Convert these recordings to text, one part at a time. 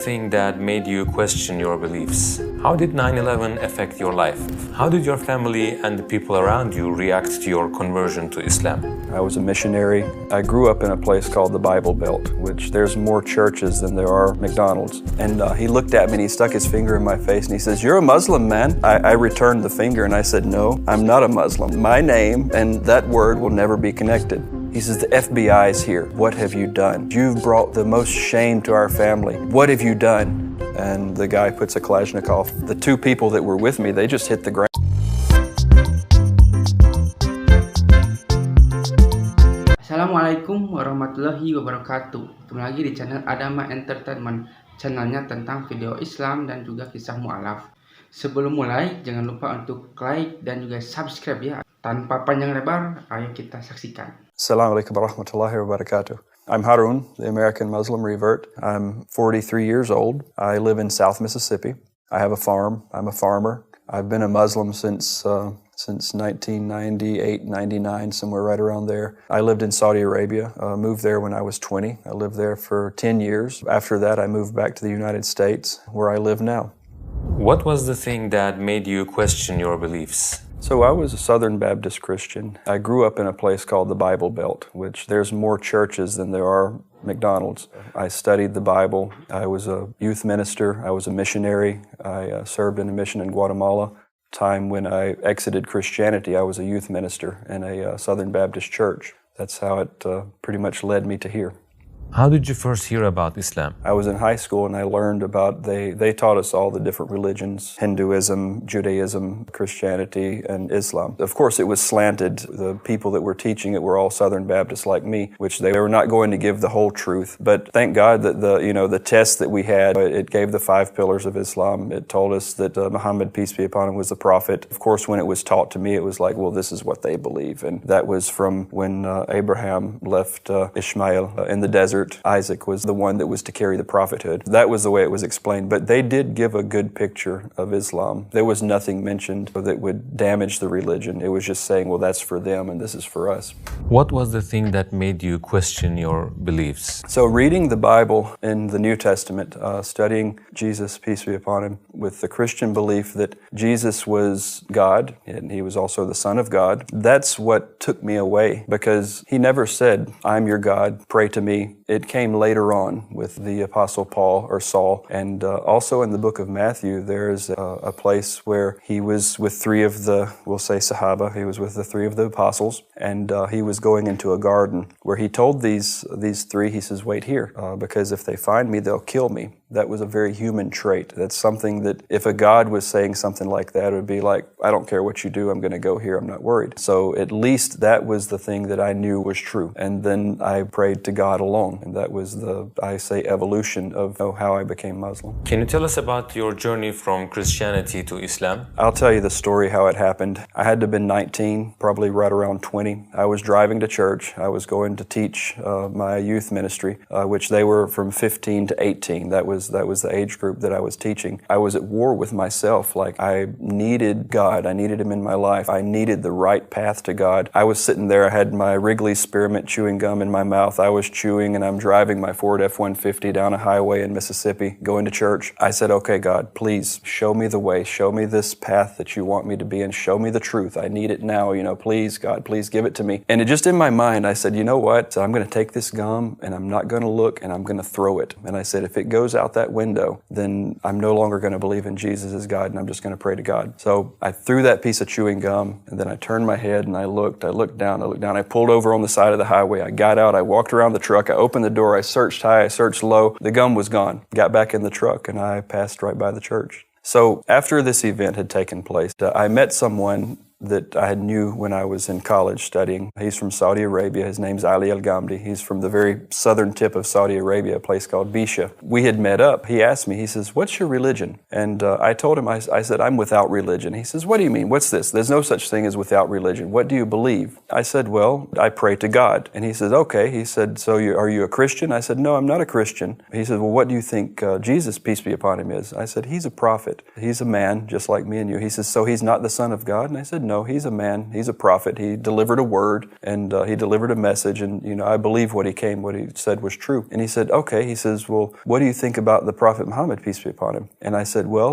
Thing that made you question your beliefs? How did 9/11 affect your life? How did your family and the people around you react to your conversion to Islam? I was a missionary. I grew up in a place called the Bible Belt, which there's more churches than there are McDonald's. And he looked at me and he stuck his finger in my face and he says, "You're a Muslim, man." I returned the finger and I said, "No, I'm not a Muslim. My name and that word will never be connected." He says, "The FBI is here. What have you done? You've brought the most shame to our family. What have you done?" And the guy puts a Kalashnikov. The two people that were with me, they just hit the ground. Assalamualaikum warahmatullahi wabarakatuh. Ketemu lagi di channel AdamaEntertainment, channelnya tentang video Islam dan juga kisah mu'alaf. Sebelum mulai, jangan lupa untuk like dan juga subscribe ya. Tanpa panjang lebar, ayo kita saksikan. Assalamualaikum warahmatullahi wabarakatuh. I'm Harun, the American Muslim revert. I'm 43 years old. I live in South Mississippi. I have a farm. I'm a farmer. I've been a Muslim since 1998, 99, somewhere right around there. I lived in Saudi Arabia, moved there when I was 20. I lived there for 10 years. After that, I moved back to the United States, where I live now. What was the thing that made you question your beliefs? So I was a Southern Baptist Christian. I grew up in a place called the Bible Belt, which there's more churches than there are McDonald's. I studied the Bible. I was a youth minister. I was a missionary. I served in a mission in Guatemala. Time when I exited Christianity, I was a youth minister in a Southern Baptist church. That's how it pretty much led me to here. How did you first hear about Islam? I was in high school and I learned about, they taught us all the different religions, Hinduism, Judaism, Christianity, and Islam. Of course, it was slanted. The people that were teaching it were all Southern Baptists like me, which they were not going to give the whole truth. But thank God that the test that we had, it gave the 5 pillars of Islam. It told us that Muhammad, peace be upon him, was the prophet. Of course, when it was taught to me, it was like, well, this is what they believe. And that was from when Abraham left Ishmael in the desert. Isaac was the one that was to carry the prophethood. That was the way it was explained. But they did give a good picture of Islam. There was nothing mentioned that would damage the religion. It was just saying, well, that's for them and this is for us. What was the thing that made you question your beliefs? So reading the Bible in the New Testament, studying Jesus, peace be upon him, with the Christian belief that Jesus was God and he was also the Son of God, that's what took me away, because he never said, "I'm your God, pray to me." It came later on with the Apostle Paul or Saul. And also in the book of Matthew, there's a place where he was with 3 of the, we'll say Sahaba, he was with the 3 of the apostles, and he was going into a garden where he told these 3, he says, "Wait here, because if they find me, they'll kill me." That was a very human trait. That's something that if a God was saying something like that, it would be like, "I don't care what you do, I'm going to go here, I'm not worried." So at least that was the thing that I knew was true. And then I prayed to God alone. And that was the, I say, evolution of how I became Muslim. Can you tell us about your journey from Christianity to Islam? I'll tell you the story how it happened. I had to have been 19, probably right around 20. I was driving to church. I was going to teach my youth ministry, which they were from 15 to 18. That was the age group that I was teaching. I was at war with myself. Like, I needed God. I needed him in my life. I needed the right path to God. I was sitting there. I had my Wrigley spearmint chewing gum in my mouth. I was chewing and I'm driving my Ford F-150 down a highway in Mississippi, going to church. I said, "Okay, God, please show me the way. Show me this path that you want me to be in. Show me the truth. I need it now. Please, God, please give it to me." And it just in my mind, I said, "You know what? So I'm going to take this gum and I'm not going to look and I'm going to throw it." And I said, if it goes out that window, then I'm no longer going to believe in Jesus as God and I'm just going to pray to God. So I threw that piece of chewing gum and then I turned my head and I looked down. I pulled over on the side of the highway. I got out. I walked around the truck. I opened the door. I searched high. I searched low. The gum was gone. Got back in the truck and I passed right by the church. So after this event had taken place, I met someone that I knew when I was in college studying. He's from Saudi Arabia. His name's Ali Al-Ghamdi. He's from the very southern tip of Saudi Arabia, a place called Bisha. We had met up. He asked me, he says, "What's your religion?" And I told him, I said, "I'm without religion." He says, "What do you mean? What's this? There's no such thing as without religion. What do you believe?" I said, "Well, I pray to God." And he said, "Okay." He said, "So are you a Christian?" I said, "No, I'm not a Christian." He said, "Well, what do you think Jesus, peace be upon him, is?" I said, "He's a prophet. He's a man just like me and you." He says, "So he's not the Son of God?" And I said, no, he's a man, he's a prophet. He delivered a word and he delivered a message, and I believe what he said was true. And he said, okay. He says, well, what do you think about the Prophet Muhammad, peace be upon him? And I said, well,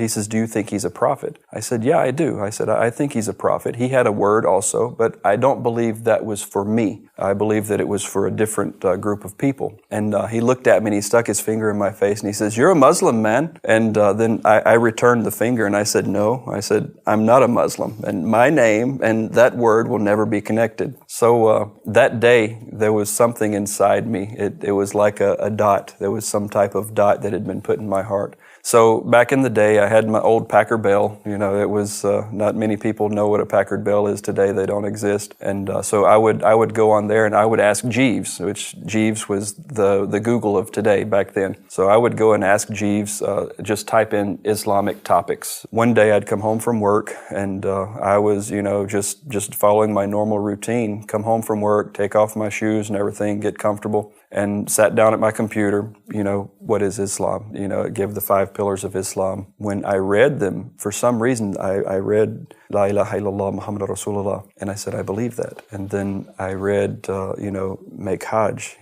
he says, do you think he's a prophet? I said, yeah, I do. I said, I think he's a prophet. He had a word also, but I don't believe that was for me. I believe that it was for a different group of people. And he looked at me and he stuck his finger in my face and he says, you're a Muslim, man. And then I returned the finger and I said, no. I said, I'm not a Muslim, and my name and that word will never be connected. So that day, there was something inside me. It was like a dot. There was some type of dot that had been put in my heart. So back in the day, I had my old Packard Bell. It was not many people know what a Packard Bell is today. They don't exist. And so I would go on there and I would ask Jeeves, which Jeeves was the Google of today back then. So I would go and ask Jeeves, just type in Islamic topics. One day I'd come home from work and I was, just following my normal routine, come home from work, take off my shoes and everything, get comfortable, and sat down at my computer. What is Islam? Give the 5 pillars of Islam. When I read them, for some reason, I read La ilaha illallah Muhammad Rasulullah, and I said, I believe that. And then I read, make Hajj,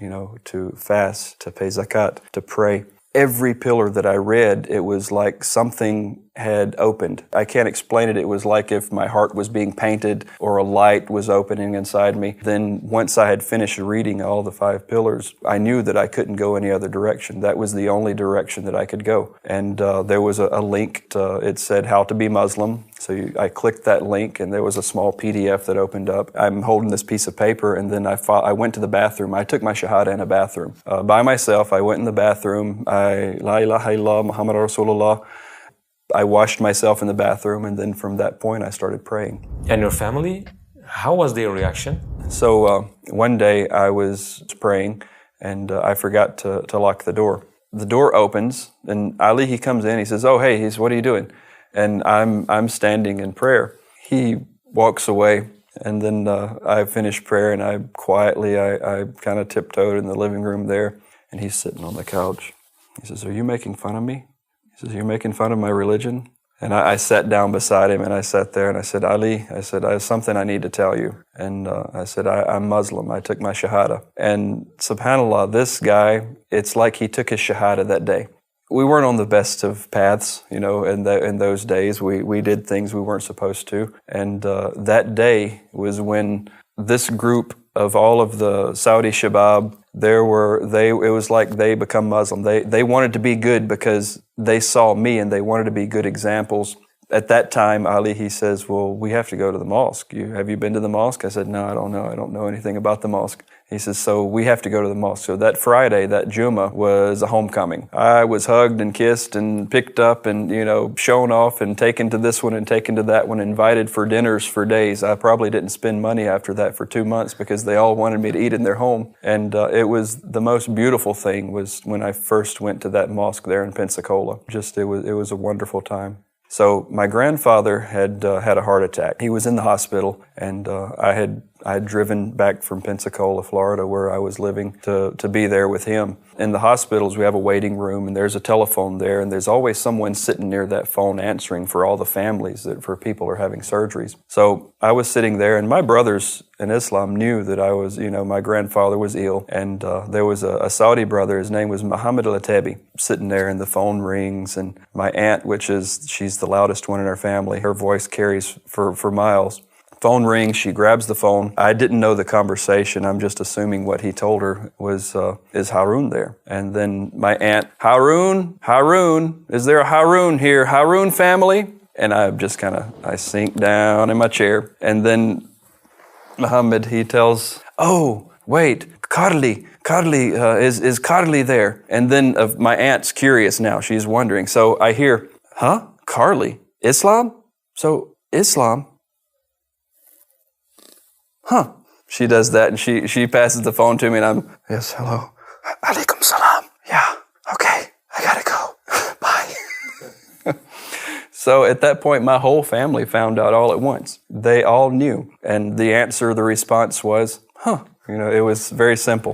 to fast, to pay zakat, to pray. Every pillar that I read, it was like something had opened. I can't explain it. It was like if my heart was being painted or a light was opening inside me. Then once I had finished reading all the 5 pillars, I knew that I couldn't go any other direction. That was the only direction that I could go. And there was a link. It said how to be Muslim. So I clicked that link and there was a small PDF that opened up. I'm holding this piece of paper and then I went to the bathroom. I took my Shahada in a bathroom. By myself, I went in the bathroom. La ilaha illallah Muhammad Rasulullah. I washed myself in the bathroom, and then from that point, I started praying. And your family, how was their reaction? So one day I was praying, and I forgot to lock the door. The door opens, and Ali, he comes in. He says, "Oh, hey," what are you doing? And I'm standing in prayer. He walks away, and then I finished prayer, and I kind of tiptoed in the living room there, and he's sitting on the couch. He says, "Are you making fun of me?" He says, "You're making fun of my religion?" And I sat down beside him and I sat there and I said, "Ali," I said, "I have something I need to tell you." And I said, I'm Muslim. I took my Shahada. And subhanAllah, this guy, it's like he took his Shahada that day. We weren't on the best of paths, in those days. We did things we weren't supposed to. And that day was when this group of all of the Saudi Shabab, it was like they become Muslim. They wanted to be good because they saw me and they wanted to be good examples. At that time, Ali, he says, "Well, we have to go to the mosque. Have you been to the mosque?" I said, "No, I don't know. I don't know anything about the mosque." He says, "So we have to go to the mosque." So that Friday, that Jummah, was a homecoming. I was hugged and kissed and picked up and, shown off and taken to this one and taken to that one, invited for dinners for days. I probably didn't spend money after that for 2 months because they all wanted me to eat in their home. And it was the most beautiful thing was when I first went to that mosque there in Pensacola. It was a wonderful time. So my grandfather had a heart attack. He was in the hospital, and I had driven back from Pensacola, Florida, where I was living, to be there with him. In the hospitals, we have a waiting room, and there's a telephone there, and there's always someone sitting near that phone answering for all the families for people who are having surgeries. So I was sitting there, and my brothers in Islam knew that I was, my grandfather was ill, and there was a Saudi brother, his name was Muhammad al-Atabi, sitting there, and the phone rings, and my aunt, she's the loudest one in our family, her voice carries for miles. Phone rings, she grabs the phone. I didn't know the conversation. I'm just assuming what he told her was, "Is Harun there?" And then my aunt, Harun, is there a Harun here? Harun family? And I just I sink down in my chair. And then Muhammad, he tells, "Oh, wait, Carly, is Carly there?" And then my aunt's curious now. She's wondering. So I hear, "Huh? Carly? Islam? So Islam? Huh." She does that and she passes the phone to me and I'm, "Yes, hello. Alaikum salam. Yeah, okay, I gotta go. Bye." So at that point, my whole family found out all at once. They all knew. And the response was, "Huh." It was very simple.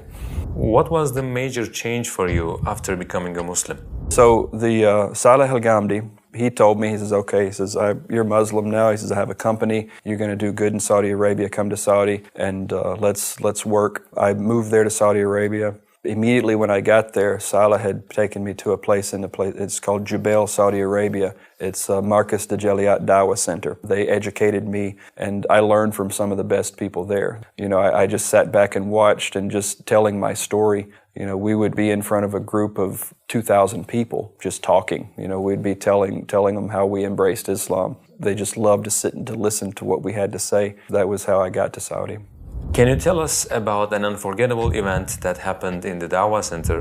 What was the major change for you after becoming a Muslim? So the Salih al-Ghamdi, he told me, he says, okay, he says, you're Muslim now. He says, I have a company. You're going to do good in Saudi Arabia. Come to Saudi and let's work. I moved there to Saudi Arabia. Immediately when I got there, Salah had taken me to a place it's called Jubail, Saudi Arabia. It's Marcus de Jaliat Dawah Center. They educated me, and I learned from some of the best people there. You know, I just sat back and watched and just telling my story. You know, we would be in front of a group of 2,000 people just talking. You know, we'd be telling them how we embraced Islam. They just loved to sit and to listen to what we had to say. That was how I got to Saudi. Can you tell us about an unforgettable event that happened in the Dawah Center?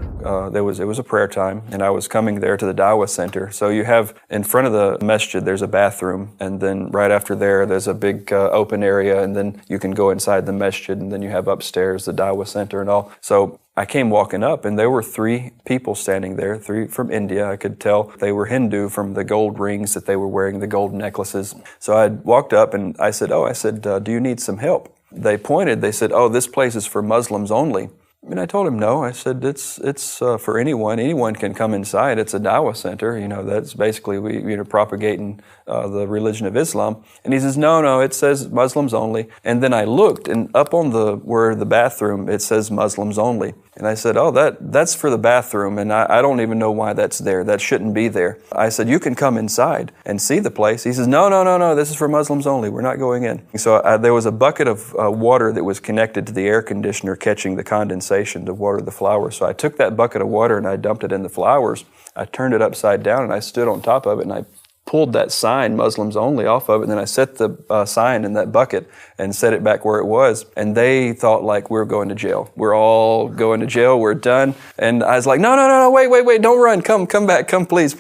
It was a prayer time, and I was coming there to the Dawah Center. So you have, in front of the masjid, there's a bathroom, and then right after there's a big open area, and then you can go inside the masjid, and then you have upstairs the Dawah Center and all. So I came walking up, and there were 3 people standing there, 3 from India. I could tell they were Hindu from the gold rings that they were wearing, the gold necklaces. So I walked up, and I said, do you need some help? They pointed, they said, oh, this place is for Muslims only. And I told him, no. I said, it's for anyone. Anyone can come inside. It's a Dawah center. You know, that's basically propagating the religion of Islam. And he says, no, it says Muslims only. And then I looked, and up on where the bathroom, it says Muslims only. And I said, oh, that's for the bathroom, and I don't even know why that's there. That shouldn't be there. I said, you can come inside and see the place. He says, no, this is for Muslims only. We're not going in. So there was a bucket of water that was connected to the air conditioner catching the condensation to water the flowers. So I took that bucket of water and I dumped it in the flowers. I turned it upside down and I stood on top of it, and I pulled that sign, Muslims only, off of it, and then I set the sign in that bucket and set it back where it was. And they thought like we're going to jail. We're all going to jail. We're done. And I was like, no, wait, don't run. Come back. Come, please.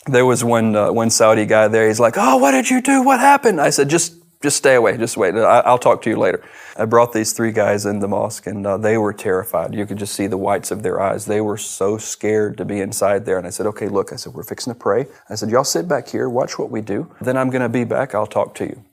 There was one Saudi guy there. He's like, oh, what did you do? What happened? I said, just stay away. Just wait. I'll talk to you later. I brought these 3 guys in the mosque, and they were terrified. You could just see the whites of their eyes. They were so scared to be inside there. And I said, okay, look, we're fixing to pray. I said, y'all sit back here, watch what we do. Then I'm going to be back. I'll talk to you.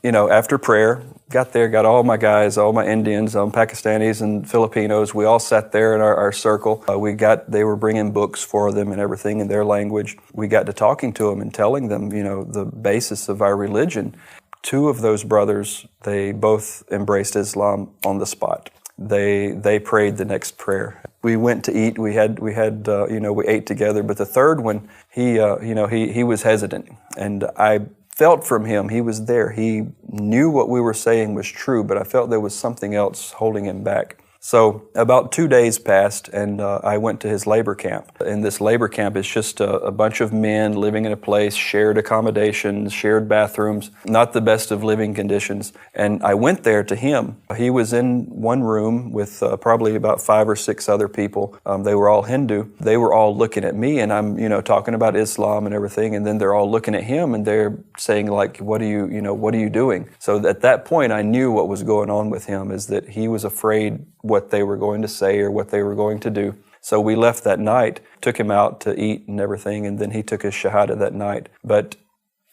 You know, after prayer, got there, got all my guys, all my Indians, Pakistanis and Filipinos. We all sat there in our circle. They were bringing books for them and everything in their language. We got to talking to them and telling them, you know, the basis of our religion. 2 of those brothers, they both embraced Islam on the spot. They prayed the next prayer. We went to eat. We ate together. But the third one, he was hesitant, and I felt from him he was there. He knew what we were saying was true, but I felt there was something else holding him back. So about 2 days passed, and I went to his labor camp. In this labor camp, it's just a bunch of men living in a place, shared accommodations, shared bathrooms, not the best of living conditions. And I went there to him. He was in one room with probably about 5 or 6 other people. They were all Hindu. They were all looking at me, and I'm, talking about Islam and everything. And then they're all looking at him, and they're saying like, what are you doing? So at that point, I knew what was going on with him, is that he was afraid what they were going to say or what they were going to do. So we left that night, took him out to eat and everything, and then he took his shahada that night. But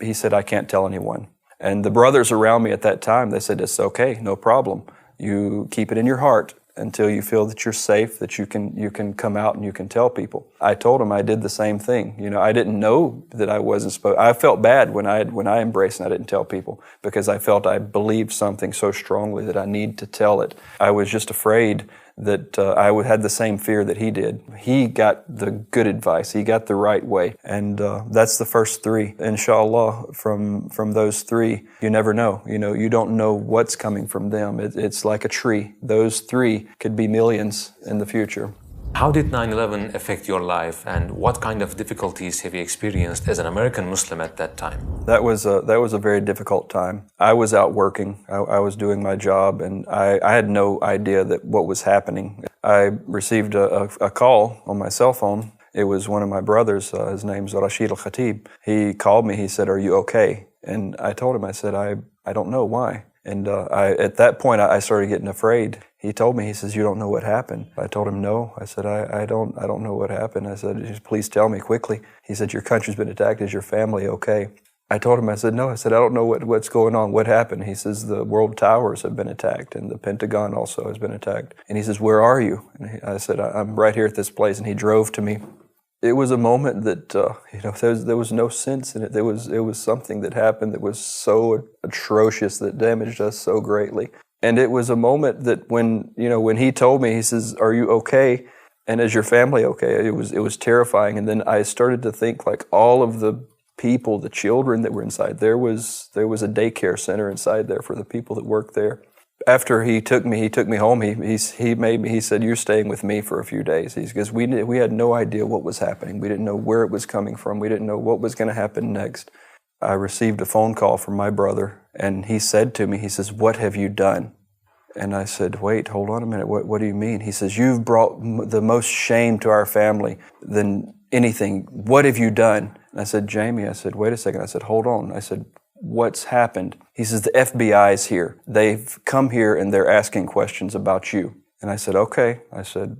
he said, I can't tell anyone. And the brothers around me at that time, they said, it's okay, no problem. You keep it in your heart until you feel that you're safe, that you can come out and you can tell people. I told him I did the same thing. I didn't know that I wasn't supposed. I felt bad when I embraced and I didn't tell people, because I felt I believed something so strongly that I need to tell it. I was just afraid that I had the same fear that he did. He got the good advice. He got the right way. And that's the first 3. Inshallah, from those 3, you never know. You don't know what's coming from them. It's like a tree. Those 3 could be millions in the future. How did 9/11 affect your life, and what kind of difficulties have you experienced as an American Muslim at that time? That was a very difficult time. I was out working. I was doing my job, and I had no idea that what was happening. I received a call on my cell phone. It was one of my brothers. His name's Rashid Al-Khatib. He called me. He said, "Are you okay?" And I told him, I said, I don't know why. And at that point, I started getting afraid. He told me, he says, "You don't know what happened." I told him, "No." I said, I don't know what happened. I said, "Please tell me quickly." He said, "Your country's been attacked. Is your family okay?" I told him, I said, "No." I said, "I don't know what's going on. What happened?" He says, "The world towers have been attacked, and the Pentagon also has been attacked." And he says, "Where are you?" And I said, "I'm right here at this place." And he drove to me. it was a moment that there was no sense in it. It was something that happened that was so atrocious that damaged us so greatly. And it was a moment that when he told me, he says, "Are you okay? And is your family okay?" It was terrifying. And then I started to think, like, all of the people, the children that were inside. There was a daycare center inside there for the people that worked there. After he took me home. He said, "You're staying with me for a few days." Because we had no idea what was happening. We didn't know where it was coming from. We didn't know what was going to happen next. I received a phone call from my brother, and he said to me, he says, "What have you done?" And I said, "Wait, hold on a minute. What do you mean?" He says, "You've brought the most shame to our family than anything. What have you done?" And I said, "Jamie," I said, "wait a second." I said, "Hold on." I said, "What's happened?" He says, "The FBI's here. They've come here and they're asking questions about you." And I said, "Okay." I said,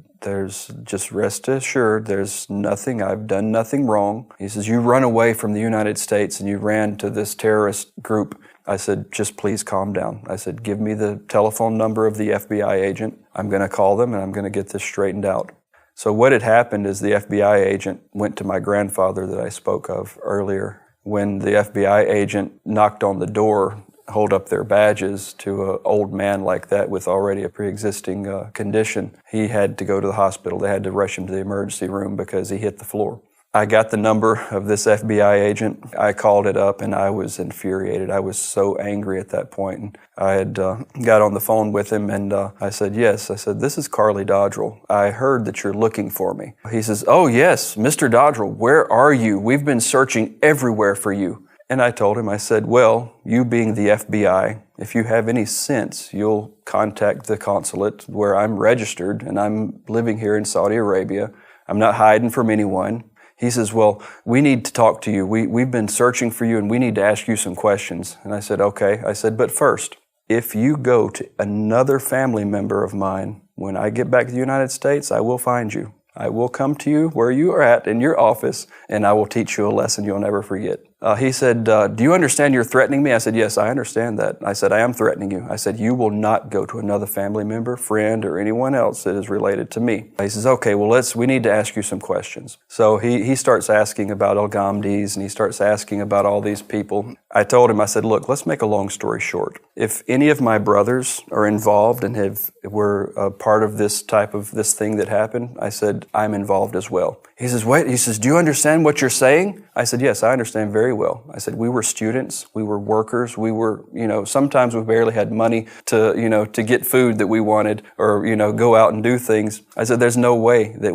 just rest assured, there's nothing, I've done nothing wrong." He says, "You run away from the United States and you ran to this terrorist group." I said, "Just please calm down." I said, "Give me the telephone number of the FBI agent. I'm going to call them and I'm going to get this straightened out." So what had happened is the FBI agent went to my grandfather that I spoke of earlier. When the FBI agent knocked on the door, hold up their badges to an old man like that with already a pre-existing condition, he had to go to the hospital. They had to rush him to the emergency room because he hit the floor. I got the number of this FBI agent. I called it up and I was infuriated. I was so angry at that point. And I had got on the phone with him and I said, "Yes." I said, "This is Carly Dodrell. I heard that you're looking for me." He says, "Oh yes, Mr. Dodrell, where are you? We've been searching everywhere for you." And I told him, I said, "Well, you being the FBI, if you have any sense, you'll contact the consulate where I'm registered and I'm living here in Saudi Arabia. I'm not hiding from anyone." He says, "Well, we need to talk to you. We've been searching for you and we need to ask you some questions." And I said, "Okay." I said, "But first, if you go to another family member of mine, when I get back to the United States, I will find you. I will come to you where you are at in your office and I will teach you a lesson you'll never forget." He said, "Do you understand you're threatening me?" I said, "Yes, I understand that." I said, "I am threatening you." I said, "You will not go to another family member, friend, or anyone else that is related to me." He says, "Okay, well, we need to ask you some questions." So he starts asking about Al-Ghamdis and he starts asking about all these people. I told him, I said, "Look, let's make a long story short. If any of my brothers are involved and were a part of this thing that happened," I said, "I'm involved as well." He says, "Wait," he says, "Do you understand what you're saying?" I said, "Yes, I understand very well." I said, "We were students, we were workers, we were, sometimes we barely had money to get food that we wanted or, go out and do things." I said, "There's no way that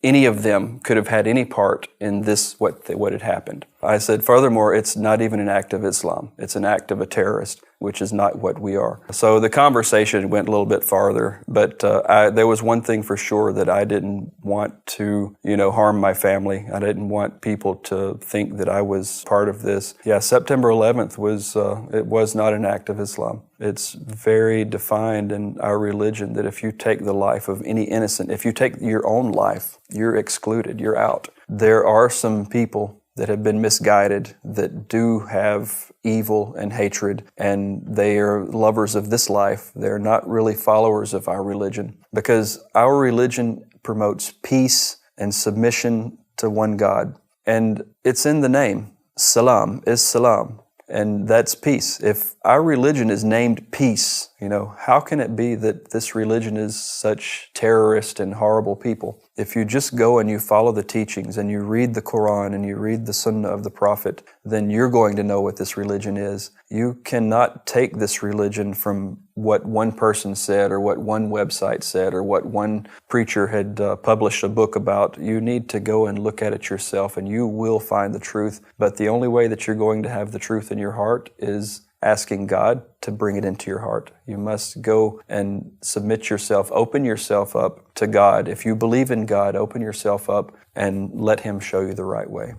any of them could have had any part in this, what had happened." I said, "Furthermore, it's not even an act of Islam. It's an act of a terrorist, which is not what we are." So the conversation went a little bit farther, but there was one thing for sure, that I didn't want to, harm my family. I didn't want people to think that I was part of this. Yeah, September 11th was not an act of Islam. It's very defined in our religion that if you take the life of any innocent, if you take your own life, you're excluded, you're out. There are some people that have been misguided, that do have evil and hatred, and they are lovers of this life. They're not really followers of our religion, because our religion promotes peace and submission to one God. And it's in the name. Salam is salam. And that's peace. If our religion is named peace, how can it be that this religion is such terrorist and horrible people? If you just go and you follow the teachings and you read the Quran and you read the Sunnah of the Prophet, then you're going to know what this religion is. You cannot take this religion from what one person said or what one website said or what one preacher had published a book about. You need to go and look at it yourself and you will find the truth. But the only way that you're going to have the truth in your heart is asking God to bring it into your heart. You must go and submit yourself, open yourself up to God. If you believe in God, open yourself up and let Him show you the right way.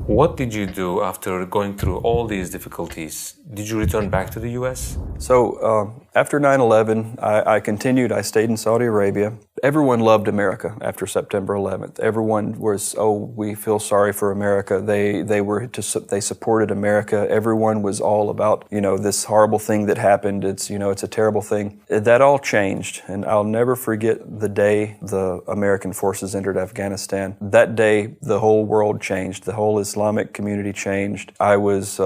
What did you do after going through all these difficulties? Did you return back to the U.S.? So after 9/11, I continued. I stayed in Saudi Arabia. Everyone loved America after September 11th. Everyone was, oh, we feel sorry for America. They supported America. Everyone was all about, this horrible thing that happened. It's a terrible thing. That all changed, and I'll never forget the day the American forces entered Afghanistan. That day, the whole world changed. The whole Islamic community changed. I was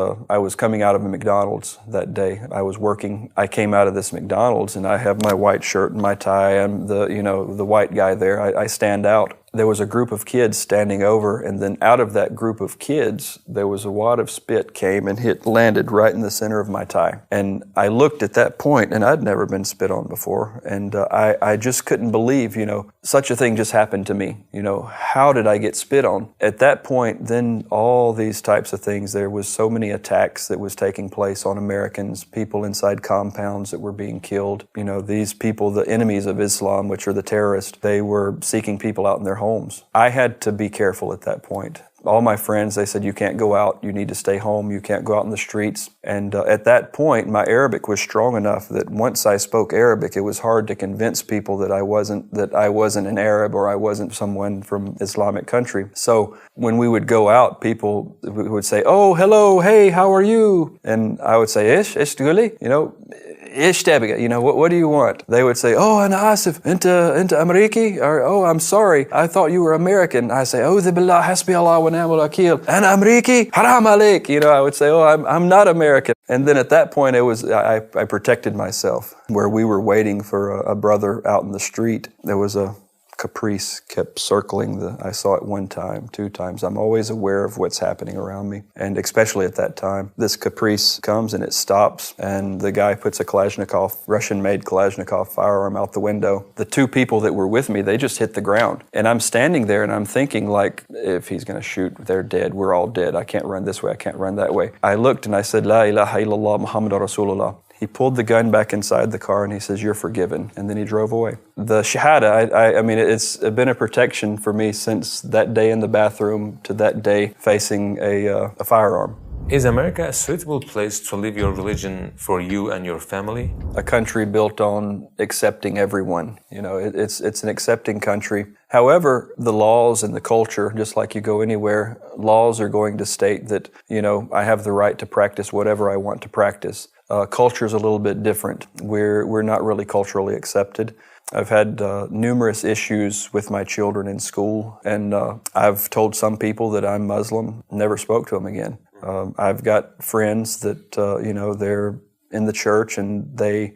coming out of a McDonald's that day. I was working. I came out of this McDonald's, and I have my white shirt and my tie. I'm the white guy there. I stand out. There was a group of kids standing over, and then out of that group of kids, there was a wad of spit came and landed right in the center of my tie. And I looked at that point, and I'd never been spit on before, and I just couldn't believe, such a thing just happened to me. How did I get spit on? At that point, then all these types of things, there was so many attacks that was taking place on Americans, people inside compounds that were being killed. These people, the enemies of Islam, which are the terrorists, they were seeking people out in their homes. I had to be careful at that point. All my friends, they said, you can't go out, you need to stay home, you can't go out in the streets. And at that point, my Arabic was strong enough that once I spoke Arabic, it was hard to convince people that I wasn't an Arab or I wasn't someone from Islamic country. So when we would go out, people would say, oh, hello, hey, how are you? And I would say, ish tuli, ish tabiga, what do you want? They would say, oh, ana asif, inta Ameriki? Or, oh, I'm sorry, I thought you were American. I say, oh, billah, hasbi Allah wa ni'mal wakil. Ana Ameriki? Haram alik. I would say, oh, I'm not American. And then at that point, I protected myself. Where we were waiting for a brother out in the street, there was a Caprice kept circling I saw it one time, two times. I'm always aware of what's happening around me. And especially at that time, this Caprice comes and it stops, and the guy puts a Russian-made Kalashnikov firearm out the window. The two people that were with me, they just hit the ground. And I'm standing there and I'm thinking, like, if he's going to shoot, they're dead. We're all dead. I can't run this way. I can't run that way. I looked and I said, La ilaha illallah Muhammadur Rasulullah. He pulled the gun back inside the car and he says, you're forgiven. And then he drove away. The Shahada, I mean, it's been a protection for me since that day in the bathroom to that day facing a firearm. Is America a suitable place to live your religion for you and your family? A country built on accepting everyone. It's an accepting country. However, the laws and the culture, just like you go anywhere, laws are going to state that, I have the right to practice whatever I want to practice. Culture is a little bit different. We're not really culturally accepted. I've had numerous issues with my children in school, and I've told some people that I'm Muslim, never spoke to them again. I've got friends that, they're in the church and they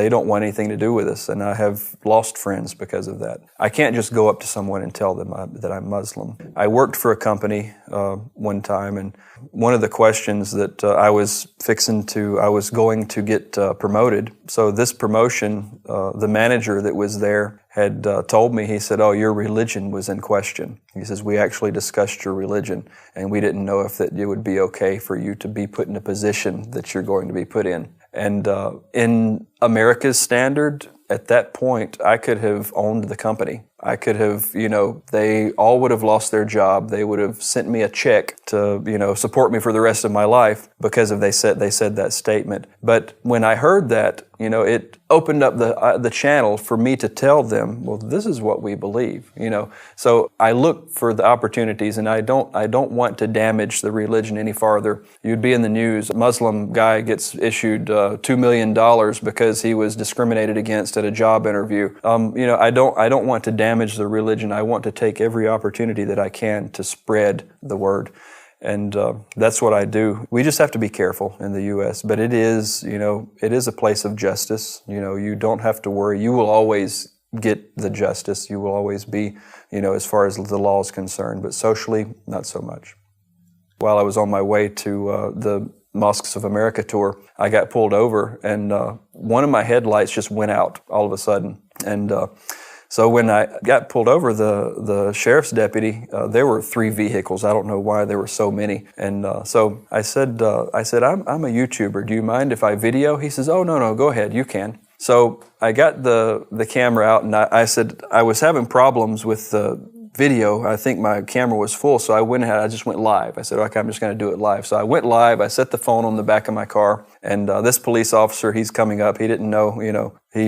don't want anything to do with us, and I have lost friends because of that. I can't just go up to someone and tell them that I'm Muslim. I worked for a company one time, and one of the questions that I was going to get promoted. So this promotion, the manager that was there had told me, he said, oh, your religion was in question. He says, we actually discussed your religion, and we didn't know if it would be okay for you to be put in a position that you're going to be put in. And in America's standard, at that point, I could have owned the company. I could have, they all would have lost their job. They would have sent me a check to, support me for the rest of my life because they said that statement. But when I heard that, it opened up the channel for me to tell them, well, this is what we believe, So I look for the opportunities, and I don't want to damage the religion any farther. You'd be in the news, a Muslim guy gets issued $2 million because he was discriminated against at a job interview. I don't want to damage the religion. I want to take every opportunity that I can to spread the word. And that's what I do. We just have to be careful in the U.S., but it is a place of justice. You don't have to worry. You will always get the justice. You will always be, as far as the law is concerned, but socially, not so much. While I was on my way to the Mosques of America tour, I got pulled over, and one of my headlights just went out all of a sudden. And so when I got pulled over, the sheriff's deputy, there were 3 vehicles. I don't know why there were so many. And so I said, I'm a YouTuber. Do you mind if I video? He says, oh, no, go ahead. You can. So I got the camera out, and I said I was having problems with the video. I think my camera was full, so I just went live. I said, okay, I'm just going to do it live. So I went live. I set the phone on the back of my car, and this police officer, he's coming up. He didn't know,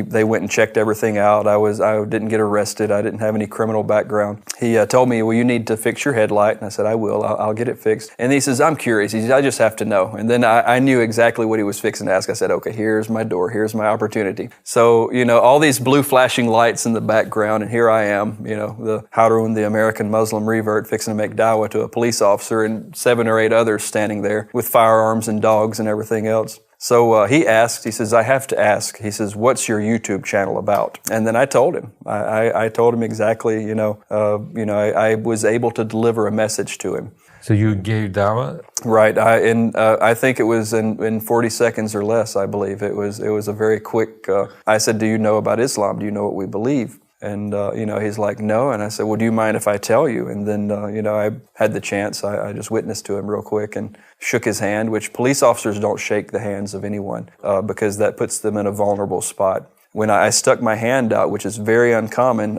They went and checked everything out. I didn't get arrested. I didn't have any criminal background. He told me, well, you need to fix your headlight. And I said, I will. I'll get it fixed. And he says, I'm curious. He says, I just have to know. And then I knew exactly what he was fixing to ask. I said, okay, here's my door. Here's my opportunity. So, all these blue flashing lights in the background, and here I am, the Harun, the American Muslim revert, fixing to make dawah to a police officer, and 7 or 8 others standing there with firearms and dogs and everything else. So he asked, he says, I have to ask. He says, what's your YouTube channel about? And then I told him. I told him exactly, I was able to deliver a message to him. So you gave dawah? Right. I think it was in 40 seconds or less, I believe. It was a very quick, I said, do you know about Islam? Do you know what we believe? And, he's like, no. And I said, well, do you mind if I tell you? And then, I had the chance. I just witnessed to him real quick and shook his hand, which police officers don't shake the hands of anyone because that puts them in a vulnerable spot. When I stuck my hand out, which is very uncommon,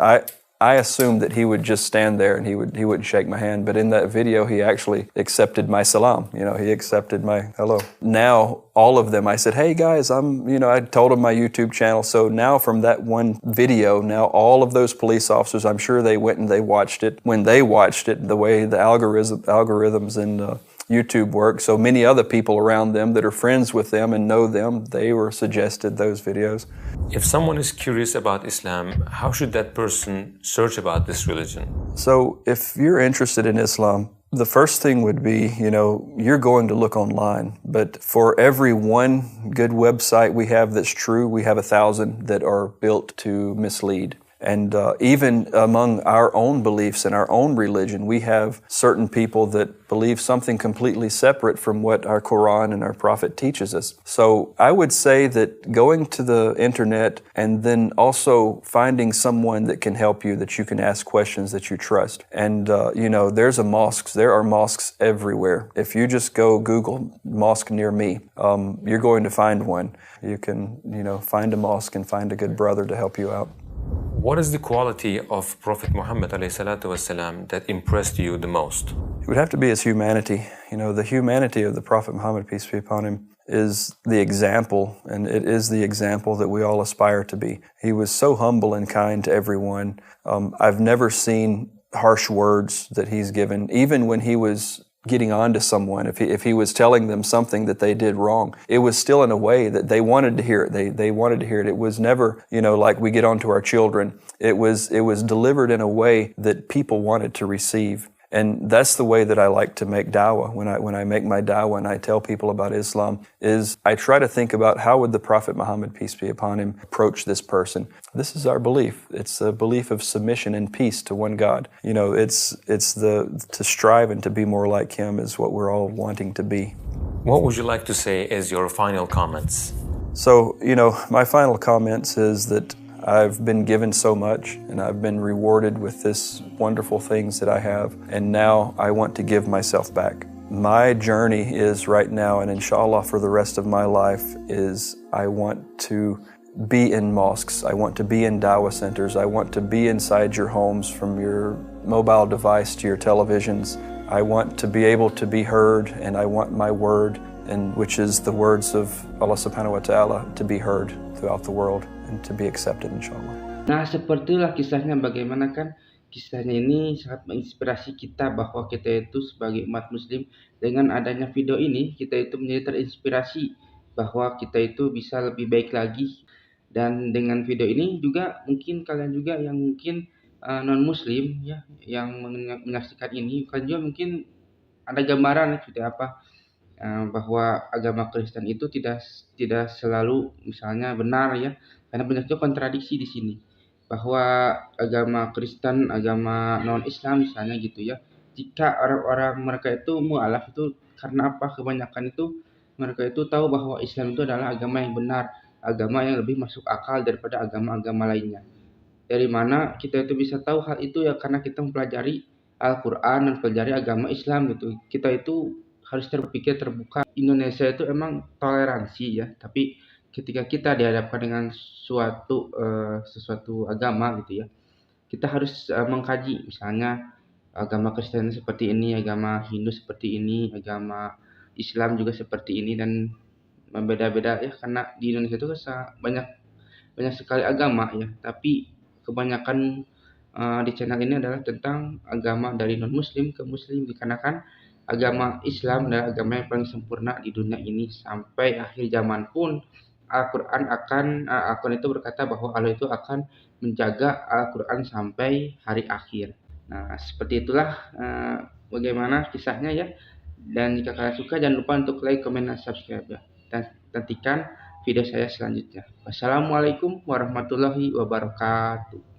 I assumed that he would just stand there and he wouldn't shake my hand. But in that video, he actually accepted my salam. He accepted my hello. Now, all of them, I said, hey guys, I told them my YouTube channel. So now from that one video, now all of those police officers, I'm sure they went and they watched it. When they watched it, the way the algorithms and YouTube work, so many other people around them that are friends with them and know them, they were suggested those videos. If someone is curious about Islam, how should that person search about this religion? So if you're interested in Islam, the first thing would be, you're going to look online. But for every one good website we have that's true, we have 1,000 that are built to mislead. And even among our own beliefs and our own religion, we have certain people that believe something completely separate from what our Quran and our Prophet teaches us. So I would say that going to the internet and then also finding someone that can help you, that you can ask questions that you trust. And, there are mosques everywhere. If you just go Google mosque near me, you're going to find one. You can, find a mosque and find a good brother to help you out. What is the quality of Prophet Muhammad ﷺ that impressed you the most? It would have to be his humanity. The humanity of the Prophet Muhammad, peace be upon him, is the example, and it is the example that we all aspire to be. He was so humble and kind to everyone. I've never seen harsh words that he's given, even when he was getting on to someone, if he was telling them something that they did wrong, it was still in a way that they wanted to hear it. They wanted to hear it. It was never, like we get on to our children. It was delivered in a way that people wanted to receive. And that's the way that I like to make dawah. When I make my dawah and I tell people about Islam, is I try to think about how would the Prophet Muhammad, peace be upon him, approach this person. This is our belief. It's a belief of submission and peace to one God. It's to strive and to be more like him is what we're all wanting to be. What would you like to say as your final comments? So, my final comments is that I've been given so much and I've been rewarded with this wonderful things that I have, and now I want to give myself back. My journey is right now, and inshallah for the rest of my life, is I want to be in mosques, I want to be in dawah centers, I want to be inside your homes from your mobile device to your televisions. I want to be able to be heard, and I want my word, and which is the words of Allah subhanahu wa ta'ala, to be heard throughout the world and to be accepted inshallah. Nah, sepertilah kisahnya, bagaimana kan kisahnya ini sangat menginspirasi kita bahwa kita itu sebagai umat muslim, dengan adanya video ini kita itu menjadi terinspirasi bahwa kita itu bisa lebih baik lagi. Dan dengan video ini juga mungkin kalian juga yang mungkin non muslim ya, yang menyaksikan ini, kalian juga mungkin ada gambaran seperti apa bahwa agama Kristen itu tidak selalu misalnya benar ya, karena banyak juga kontradiksi di sini, bahwa agama Kristen, agama non Islam misalnya gitu ya, jika orang-orang mereka itu mualaf itu karena apa, kebanyakan itu mereka itu tahu bahwa Islam itu adalah agama yang benar, agama yang lebih masuk akal daripada agama-agama lainnya. Dari mana kita itu bisa tahu hal itu ya, karena kita mempelajari Al-Quran dan mempelajari agama Islam gitu. Kita itu harus terpikir terbuka. Indonesia itu emang toleransi ya, tapi ketika kita dihadapkan dengan sesuatu agama gitu ya, kita harus mengkaji, misalnya agama Kristen seperti ini, agama Hindu seperti ini, agama Islam juga seperti ini, dan berbeda-beda ya, karena di Indonesia itu banyak banyak sekali agama ya, tapi kebanyakan di channel ini adalah tentang agama dari non-muslim ke muslim, dikarenakan agama Islam adalah agama yang paling sempurna di dunia ini. Sampai akhir zaman pun Al-Quran itu berkata bahwa Allah itu akan menjaga Al-Quran sampai hari akhir. Nah, seperti itulah bagaimana kisahnya ya. Dan jika kalian suka, jangan lupa untuk like, comment, dan subscribe ya. Dan nantikan video saya selanjutnya. Wassalamualaikum warahmatullahi wabarakatuh.